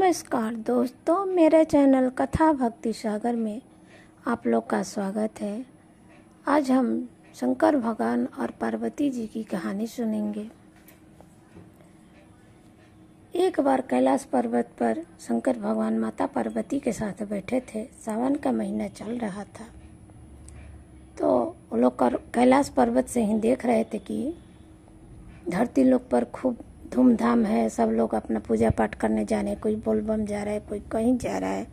नमस्कार दोस्तों, मेरे चैनल कथा भक्ति सागर में आप लोग का स्वागत है। आज हम शंकर भगवान और पार्वती जी की कहानी सुनेंगे। एक बार कैलाश पर्वत पर शंकर भगवान माता पार्वती के साथ बैठे थे। सावन का महीना चल रहा था, तो वो लोग कैलाश पर्वत से ही देख रहे थे कि धरती लोक पर खूब धूमधाम है। सब लोग अपना पूजा पाठ करने जाने, कोई बोलबम जा रहा है, कोई कहीं जा रहा है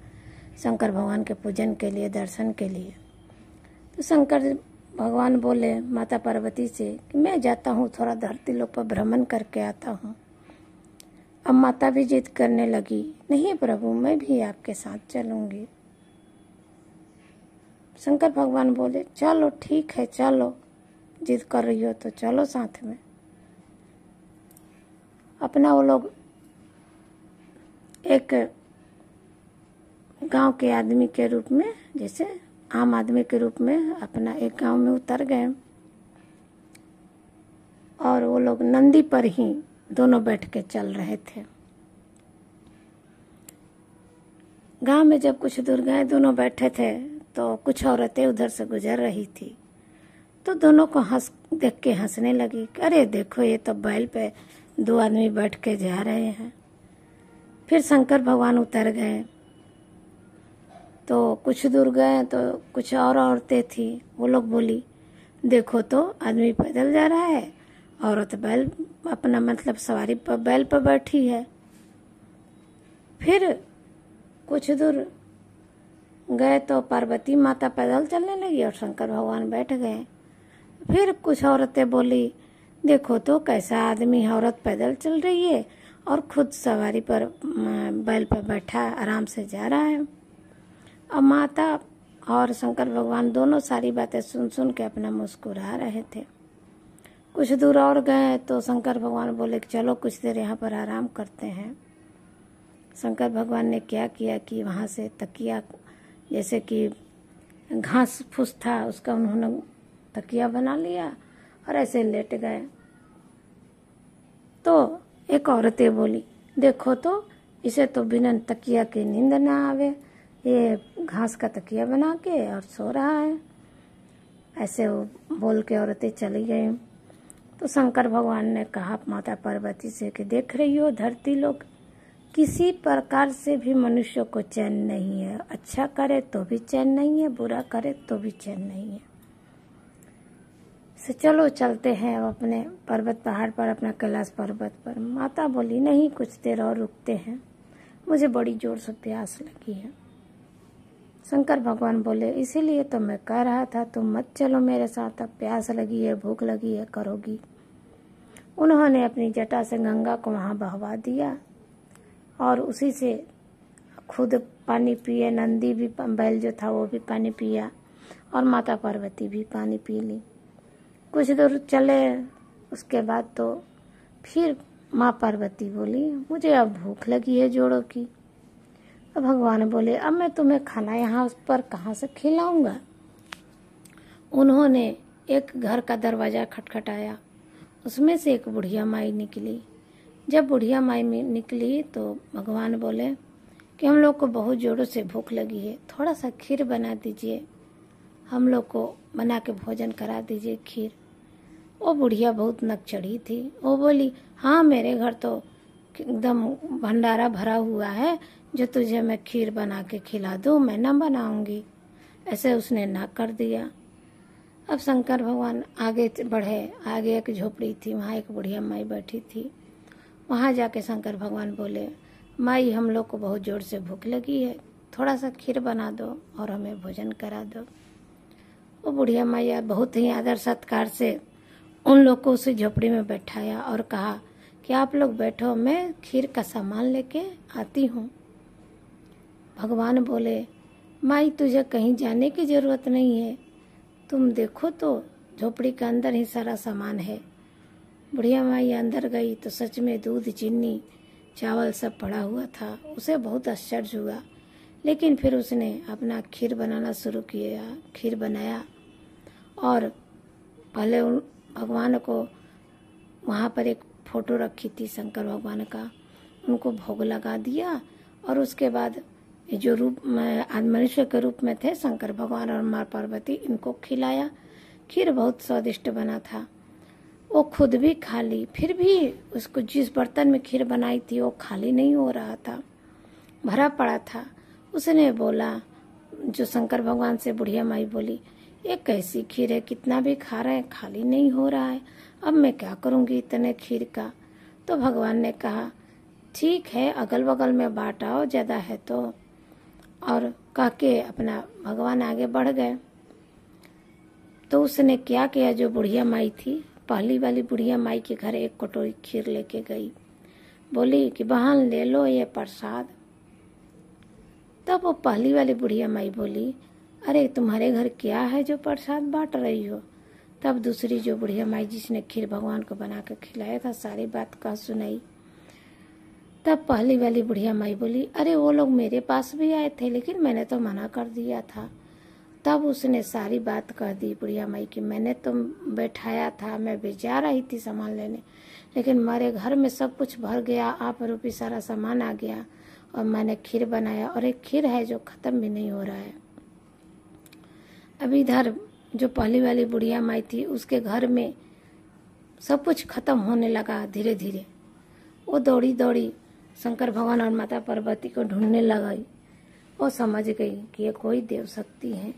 शंकर भगवान के पूजन के लिए, दर्शन के लिए। तो शंकर भगवान बोले माता पार्वती से कि मैं जाता हूँ, थोड़ा धरती लोक पर भ्रमण करके आता हूँ। अब माता भी जिद करने लगी, नहीं प्रभु, मैं भी आपके साथ चलूंगी। शंकर भगवान बोले चलो ठीक है, चलो, जिद कर रही हो तो चलो साथ में। अपना वो लोग एक गांव के आदमी के रूप में, जैसे आम आदमी के रूप में अपना एक गांव में उतर गए। और वो लोग नंदी पर ही दोनों बैठ के चल रहे थे। गांव में जब कुछ दूर गए, दोनों बैठे थे, तो कुछ औरतें उधर से गुजर रही थी। तो दोनों को देख के हंसने लगी। अरे देखो, ये तो बैल पे दो आदमी बैठ के जा रहे हैं। फिर शंकर भगवान उतर गए। तो कुछ दूर गए तो कुछ और औरतें थी। वो लोग बोली, देखो तो आदमी पैदल जा रहा है, औरत बैल अपना मतलब सवारी पर बैल पर बैठी है। फिर कुछ दूर गए तो पार्वती माता पैदल चलने लगी और शंकर भगवान बैठ गए। फिर कुछ औरतें बोली, देखो तो कैसा आदमी, औरत पैदल चल रही है और खुद सवारी पर बैल पर बैठा आराम से जा रहा है। अब माता और शंकर भगवान दोनों सारी बातें सुन सुन के अपना मुस्कुरा रहे थे। कुछ दूर और गए तो शंकर भगवान बोले चलो कुछ देर यहाँ पर आराम करते हैं। शंकर भगवान ने क्या किया कि वहाँ से तकिया, जैसे कि घास फूस था उसका, उन्होंने तकिया बना लिया और ऐसे लेट गए। तो एक औरतें बोली, देखो तो इसे तो बिना तकिया के नींद ना आवे, ये घास का तकिया बना के और सो रहा है। ऐसे वो बोल के औरतें चली गई। तो शंकर भगवान ने कहा माता पार्वती से कि देख रही हो, धरती लोग किसी प्रकार से भी मनुष्य को चैन नहीं है। अच्छा करे तो भी चैन नहीं है, बुरा करे तो भी चैन नहीं है। से चलो चलते हैं अब अपने पर्वत पहाड़ पर, अपना कैलाश पर्वत पर। माता बोली नहीं, कुछ देर और रुकते हैं, मुझे बड़ी जोर से प्यास लगी है। शंकर भगवान बोले इसीलिए तो मैं कह रहा था तुम मत चलो मेरे साथ, अब प्यास लगी है, भूख लगी है, करोगी। उन्होंने अपनी जटा से गंगा को वहाँ बहवा दिया और उसी से खुद पानी पिए। नंदी भी, बैल जो था वो भी पानी पिया और माता पार्वती भी पानी पी ली। कुछ दूर चले, उसके बाद तो फिर माँ पार्वती बोली मुझे अब भूख लगी है जोड़ों की। अब भगवान बोले अब मैं तुम्हें खाना यहाँ उस पर कहाँ से खिलाऊंगा। उन्होंने एक घर का दरवाजा खटखटाया, उसमें से एक बुढ़िया माई निकली। जब बुढ़िया माई निकली तो भगवान बोले कि हम लोग को बहुत जोरों से भूख लगी है, थोड़ा सा खीर बना दीजिए, हम लोग को बना के भोजन करा दीजिए खीर। वो बुढ़िया बहुत नक चढ़ी थी। वो बोली हाँ, मेरे घर तो एकदम भंडारा भरा हुआ है, जो तुझे मैं खीर बना के खिला दूँ, मैं न बनाऊंगी। ऐसे उसने ना कर दिया। अब शंकर भगवान आगे बढ़े। आगे एक झोपड़ी थी, वहाँ एक बुढ़िया माई बैठी थी। वहाँ जाके शंकर भगवान बोले माई, हम लोग को बहुत जोर से भूख लगी है, थोड़ा सा खीर बना दो और हमें भोजन करा दो। वो बुढ़िया माई बहुत ही आदर सत्कार से उन लोग को उसी झोपड़ी में बैठाया और कहा कि आप लोग बैठो, मैं खीर का सामान लेके आती हूँ। भगवान बोले माई, तुझे कहीं जाने की जरूरत नहीं है, तुम देखो तो झोपड़ी के अंदर ही सारा सामान है। बुढ़िया माई अंदर गई तो सच में दूध, चीनी, चावल सब पड़ा हुआ था। उसे बहुत आश्चर्य हुआ, लेकिन फिर उसने अपना खीर बनाना शुरू किया। खीर बनाया और पहले उन भगवान को, वहाँ पर एक फोटो रखी थी शंकर भगवान का, उनको भोग लगा दिया और उसके बाद ये जो रूप में आज मनुष्य के रूप में थे शंकर भगवान और माँ पार्वती, इनको खिलाया। खीर बहुत स्वादिष्ट बना था। वो खुद भी खा ली, फिर भी उसको जिस बर्तन में खीर बनाई थी वो खाली नहीं हो रहा था, भरा पड़ा था। उसने बोला, जो शंकर भगवान से बुढ़िया माई बोली, ये कैसी खीर है, कितना भी खा रहे हैं खाली नहीं हो रहा है, अब मैं क्या करूंगी इतने खीर का। तो भगवान ने कहा, ठीक है अगल बगल में बांट आओ, ज्यादा है तो। और कह के अपना भगवान आगे बढ़ गए। तो उसने क्या किया, जो बुढ़िया माई थी, पहली वाली बुढ़िया माई के घर एक कटोरी खीर लेके गई। बोली कि बहन ले लो ये प्रसाद। तब वो पहली वाली बुढ़िया माई बोली, अरे तुम्हारे घर क्या है जो प्रसाद बांट रही हो। तब दूसरी जो बुढ़िया माई जिसने खीर भगवान को बना कर खिलाया था सारी बात कह सुनाई। तब पहली वाली बुढ़िया माई बोली, अरे वो लोग मेरे पास भी आए थे लेकिन मैंने तो मना कर दिया था। तब उसने सारी बात कह दी बुढ़िया माई की, मैंने तो बैठाया था, मैं भी जा रही थी सामान लेने, लेकिन हमारे घर में सब कुछ भर गया, आप रूपी सारा सामान आ गया और मैंने खीर बनाया, और एक खीर है जो खत्म भी नहीं हो रहा है। अब इधर जो पहली वाली बुढ़िया माई थी उसके घर में सब कुछ खत्म होने लगा धीरे धीरे। वो दौड़ी दौड़ी शंकर भगवान और माता पार्वती को ढूंढने लगाई। वो समझ गई कि ये कोई देव शक्ति है।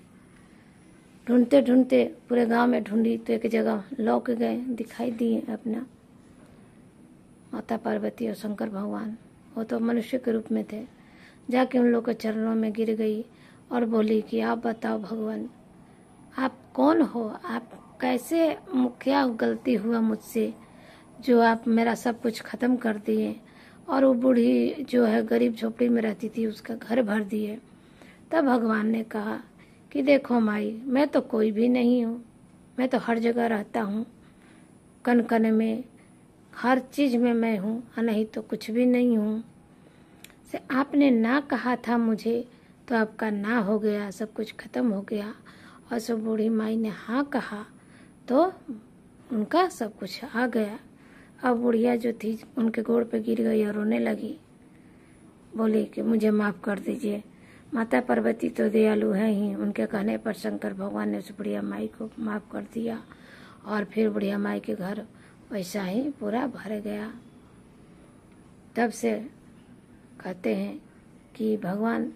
ढूंढते ढूंढते पूरे गांव में ढूंढी तो एक जगह लौक गए, दिखाई दिए अपना माता पार्वती और शंकर भगवान। वो तो मनुष्य के रूप में थे। जाके उन लोग के चरणों में गिर गई और बोली कि आप बताओ भगवान, आप कौन हो, आप कैसे, क्या गलती हुआ मुझसे जो आप मेरा सब कुछ खत्म कर दिए, और वो बूढ़ी जो है गरीब झोपड़ी में रहती थी उसका घर भर दिए। तब भगवान ने कहा कि देखो माई, मैं तो कोई भी नहीं हूँ, मैं तो हर जगह रहता हूँ, कन कन में, हर चीज में मैं हूँ, नहीं तो कुछ भी नहीं हूँ। से आपने ना कहा था मुझे तो आपका ना हो गया, सब कुछ खत्म हो गया। और सब बूढ़ी माई ने हाँ कहा तो उनका सब कुछ आ गया। अब बुढ़िया जो थी उनके गोड़ पे गिर गई और रोने लगी, बोली कि मुझे माफ कर दीजिए। माता पार्वती तो दयालु है ही, उनके कहने पर शंकर भगवान ने उस बुढ़िया माई को माफ कर दिया और फिर बुढ़िया माई के घर वैसा ही पूरा भर गया। तब से कहते हैं कि भगवान